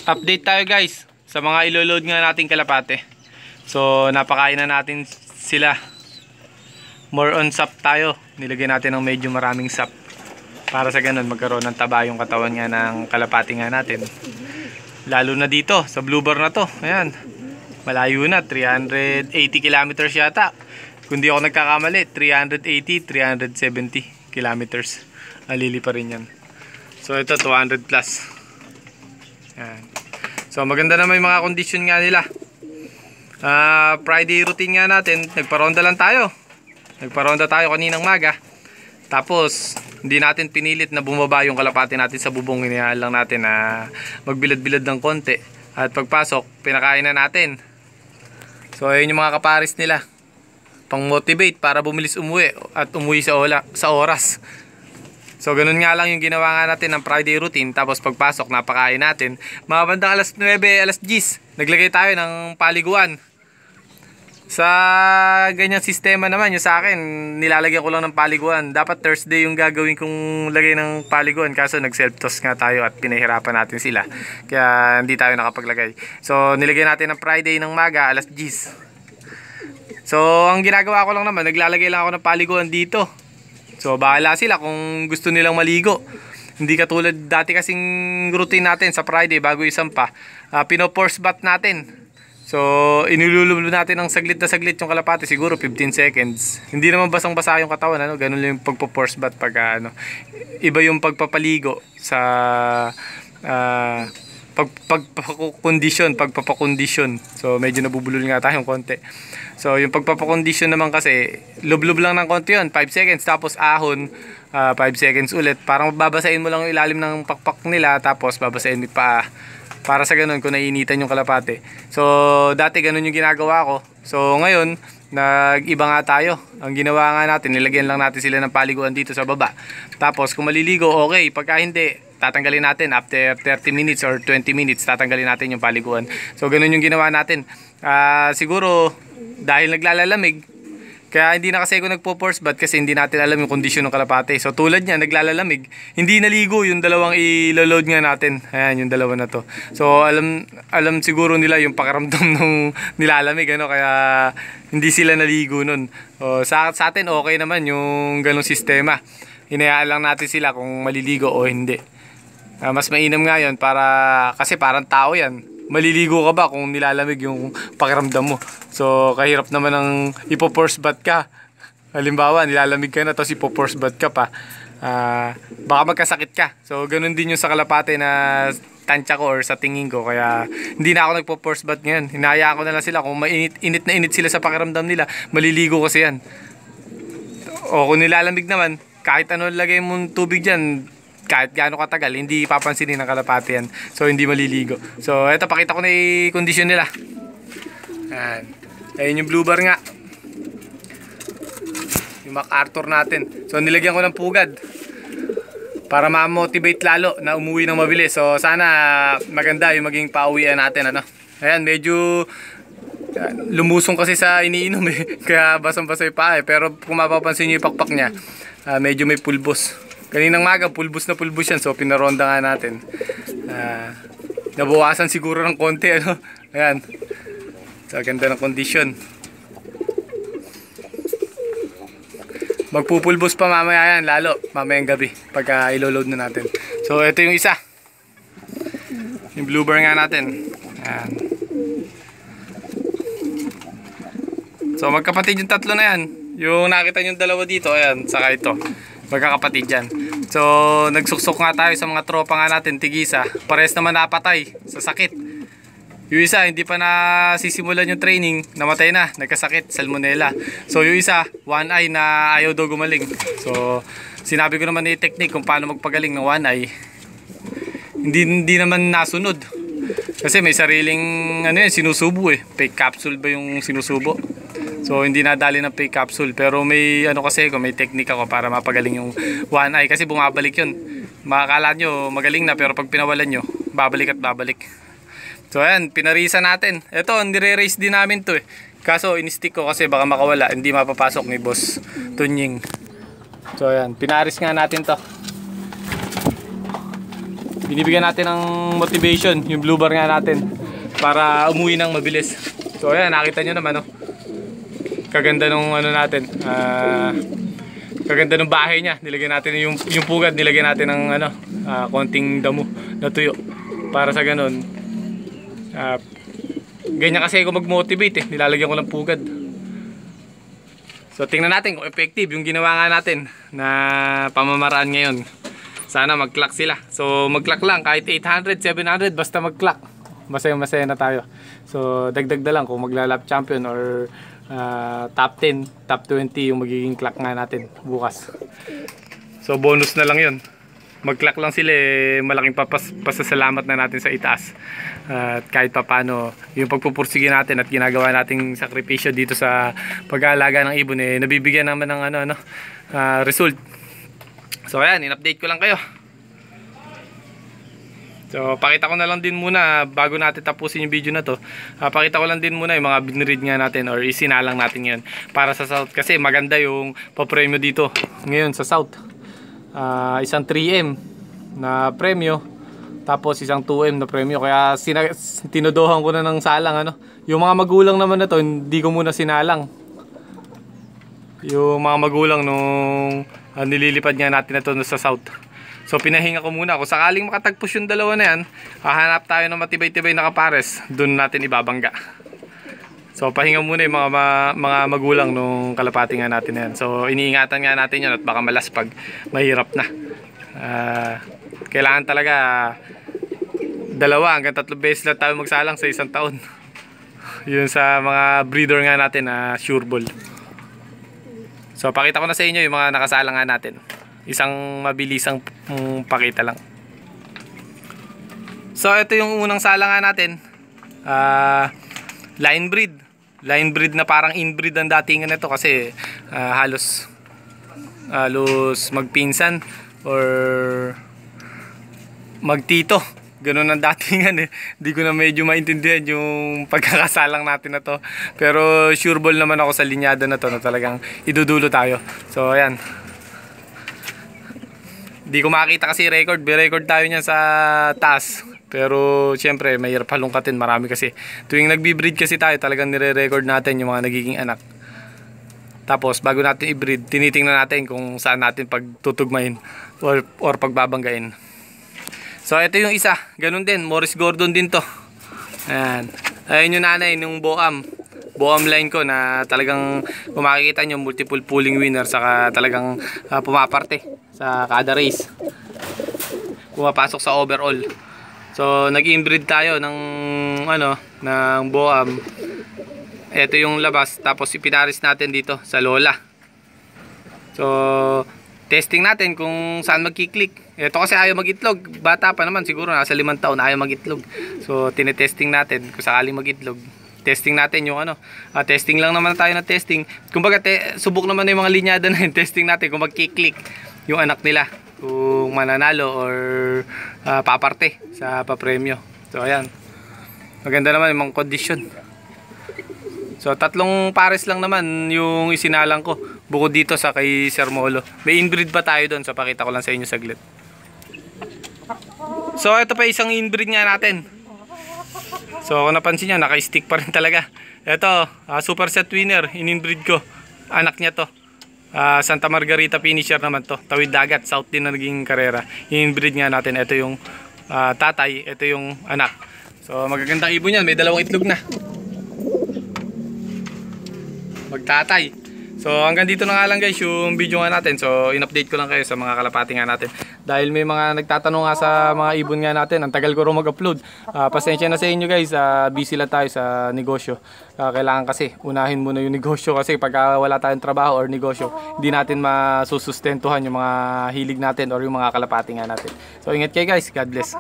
Update tayo guys sa mga ilo-load nga nating kalapate. So napakain na natin sila. More on sap tayo. Nilagyan natin ng medyo maraming sap para sa ganun magkaroon ng taba yung katawan nga ng kalapate nga natin. Lalo na dito sa blue bar na to. Ayan. Malayo na, 380 kilometers yata. Kung di ako nagkakamali, 380, 370 kilometers. Alili pa rin yan. So ito 200 plus. Ayan. So maganda naman yung mga condition nga nila. Friday routine nga natin. Nagparonda lang tayo. Nagparonda tayo kaninang maga. Tapos hindi natin pinilit na bumaba yung kalapati natin sa bubong. Hinayaan lang natin na magbilad-bilad ng konti. At pagpasok, pinakain na natin. So ayun yung mga kaparis nila. Pang motivate para bumilis umuwi. At umuwi sa oras. So ganun nga lang yung ginawa nga natin ng Friday routine. Tapos pagpasok napakain natin. Mga bandang alas 9, alas 10 naglagay tayo ng paliguan. Sa ganyang sistema naman yung sa akin, nilalagyan ko lang ng paliguan. Dapat Thursday yung gagawin kong lagay ng paliguan. Kaso nag self toss nga tayo at pinahirapan natin sila. Kaya hindi tayo nakapaglagay. So nilagay natin ng Friday ng maga alas 10. So ang ginagawa ko lang naman, naglalagay lang ako ng paliguan dito. So bahala sila kung gusto nilang maligo. Hindi katulad dati kasing routine natin sa Friday bago isampa. Pino-force bath natin. So inilululo natin ng saglit na saglit yung kalapate, siguro 15 seconds. Hindi naman basang-basa yung katawan, ano? Ganun lang yung pagpo-force bath pag iba yung pagpapaligo sa pagpapakondisyon. So medyo nabubulol nga tayong konti. So yung pagpapakondisyon naman kasi lublob lang ng konti yun, 5 seconds tapos ahon, 5 seconds ulit. Parang babasahin mo lang yung ilalim ng pakpak nila tapos babasahin mo pa para sa ganun kung naiinitan yung kalapate. So dati ganun yung ginagawa ko. So ngayon nag-iba nga tayo. Ang ginawa nga natin, nilagyan lang natin sila ng paliguan dito sa baba. Tapos kung maliligo, okay. Pagka hindi, tatanggalin natin after 30 minutes or 20 minutes, tatanggalin natin yung paliguan. So ganun yung ginawa natin. Siguro dahil naglalalamig, kaya hindi na kasi ako nagpo-force bath kasi hindi natin alam yung kondisyon ng kalapate. So tulad niya, naglalalamig, hindi naligo yung dalawang i-load nga natin. Ayan, yung dalawa na to. So alam siguro nila yung pakiramdam ng nilalamig, ano, kaya hindi sila naligo nun. Sa atin okay naman yung ganong sistema. Hinayaan lang natin sila kung maliligo o hindi. Mas mainam nga yun kasi parang tao yan. Maliligo ka ba kung nilalamig yung pakiramdam mo? So kahirap naman ng ipo-force bath ka. Halimbawa nilalamig ka na tapos ipo-force bath ka pa, baka magkasakit ka. So ganun din yung sa kalapate na tansya ko or sa tingin ko. Kaya hindi na ako nagpo-force bath ngayon. Hinahayaan ko na lang sila kung mainit na init sila sa pakiramdam nila, maliligo kasi yan. O kung nilalamig naman, kahit ano lagay mong tubig dyan, kahit gaano katagal, hindi papansinin ng kalapate yan. So hindi maliligo. So eto, pakita ko na yung kondisyon nila. Ayun yung blue bar nga, yung MacArthur natin. So nilagyan ko ng pugad para ma-motivate lalo na umuwi ng mabilis. So sana maganda yung maging pauwian natin, ano. Ayan, medyo lumusong kasi sa iniinom kaya basang-basa yung paa Pero kung mapapansin nyo yung pakpak niya, medyo may pulbos. Kaninang maga, pulbos na pulbos yan. So pinaronda nga natin. Nabawasan siguro ng konti, ano. Ayan. So ganda ng kondisyon. Magpupulbos pa mamaya yan, lalo mamayang gabi pagka ilo-load na natin. So ito yung isa, yung blue bar nga natin. Ayan. So magkapatid yung tatlo na yan. Yung nakita yung dalawa dito, ayan, saka ito, magkakapatid yan. So nagsuksok nga tayo sa mga tropa nga natin, tigisa. Pares naman napatay sa sakit. Yung isa hindi pa nasisimulan yung training, namatay na, nagkasakit, salmonella. So yung isa, one eye na ayaw daw gumaling. So sinabi ko naman yung technique kung paano magpagaling ng one eye. Hindi naman nasunod. Kasi may sariling sinusubo fake capsule ba yung sinusubo. So hindi nadali ng fake capsule. Pero may kasi may technique ako para mapagaling yung one eye. Kasi bumabalik yun. Makakala nyo magaling na, pero pag pinawalan nyo, babalik at babalik. So ayan, pinarisa natin. Ito, nire-race din namin to Kaso in-stick ko kasi baka makawala, hindi mapapasok ni Boss Tunying. So ayan, pinaris nga natin to. binibigyan natin ng motivation yung blue bar nga natin para umuwi ng mabilis. So ayan, nakita nyo naman, no? Kaganda nung ano natin, kaganda ng bahay niya. Nilagyan natin yung pugad, nilagyan natin ng ano, konting damo na tuyo para sa ganun. Ganyan kasi ako mag-motivate eh, nilalagyan ko ng pugad. So tingnan natin kung effective yung ginawa nga natin na pamamaraan ngayon. Sana mag-clock sila. So mag-clock lang kahit 800, 700 basta mag-clock. Masaya na tayo. So dagdag na lang kung magla-lap champion or top 10, top 20 yung magiging clock nga natin bukas. So bonus na lang yun. Mag-clock lang sila eh, malaking pasasalamat na natin sa itaas. At kahit papano yung pagpupursige natin at ginagawa nating sakripisyo dito sa pag-aalaga ng ibon eh, nabibigyan naman ng result. So ayan, in-update ko lang kayo. So pakita ko na lang din muna bago natin tapusin yung video na to. Pakita ko lang din muna yung mga binread nga natin or isinalang natin yan para sa South, kasi maganda yung papremyo dito ngayon sa South. Isang 3M na premyo, tapos isang 2M na premyo, kaya tinodohan ko na ng salang ano. Yung mga magulang naman na to, hindi ko muna sinalang. Yung mga magulang nung nililipad nga natin na to sa South. So pinahinga ko muna. Kung sakaling makatagpos yung dalawa na yan, hahanap tayo ng matibay-tibay na kapares, dun natin ibabangga. So pahinga muna yung mga magulang nung kalapati nga natin yan. So iniingatan nga natin yun at baka malaspag, mahirap na. Kailangan talaga 2 hanggang 3 beses lang tayo magsalang sa isang taon. Yun sa mga breeder nga natin na sure ball. So pakita ko na sa inyo yung mga nakasalang nga natin. Isang mabilisang pakita lang. So ito yung unang salang nga natin. Line breed na parang inbreed ang datingan nito kasi halos magpinsan or magtito, ganun ang datingan eh. Hindi ko na medyo maintindihan yung pagkakasalang natin na to, pero sure ball naman ako sa linyada na to na talagang idudulo tayo. So ayan, di ko makita kasi record, record tayo niyan sa taas. Pero siyempre mahirap halongkatin, marami kasi. Tuwing nagbi-breed kasi tayo, talagang nire-record natin yung mga nagiging anak. Tapos bago natin i-breed, tinitingnan natin kung saan natin pagtutugmain or pagbabanggain. So ito yung isa, ganun din, Morris Gordon din to. Ayan. Ayun yung nanay nung Boam line ko na talagang kung makikita nyo, multiple pulling winner, saka talagang pumaparte sa kada race, pumapasok sa overall. So nag-inbreed tayo ng Boam. Ito yung labas, tapos ipinaris natin dito sa Lola. So testing natin kung saan magki-click. Ito kasi ayaw mag-itlog, bata pa naman, siguro nasa 5 taon ayaw mag-itlog. So tinetesting natin kung sakaling mag-itlog. Testing natin yung testing lang naman tayo na testing. Kumbaga subok naman yung mga linyada na yung testing natin kung magki-click yung anak nila, kung mananalo or paparte sa papremyo. So ayan, maganda naman yung mga condition. So 3 pares lang naman yung isinalang ko bukod dito sa kay Sir Molo. May inbreed pa tayo doon, so pakita ko lang sa inyo saglit. So ito pa isang inbreed nga natin. So kung napansin nyo, naka-stick pa rin talaga. Ito, super set winner, in-inbreed ko. Anak niya to. Santa Margarita finisher naman to. Tawid dagat, South din na naging karera. In-inbreed nga natin. Ito yung tatay, ito yung anak. So magagandang ibon yan, may 2 itlog na. Magtatay. So hanggang dito na nga lang guys yung video nga natin. So in-update ko lang kayo sa mga kalapati nga natin. Dahil may mga nagtatanong nga sa mga ibon nga natin, ang tagal ko rin mag-upload. Pasensya na sa inyo guys, busy lang tayo sa negosyo. Kailangan kasi unahin muna yung negosyo, kasi pag wala tayong trabaho or negosyo, hindi natin masusustentuhan yung mga hilig natin or yung mga kalapati nga natin. So ingat kayo guys, God bless.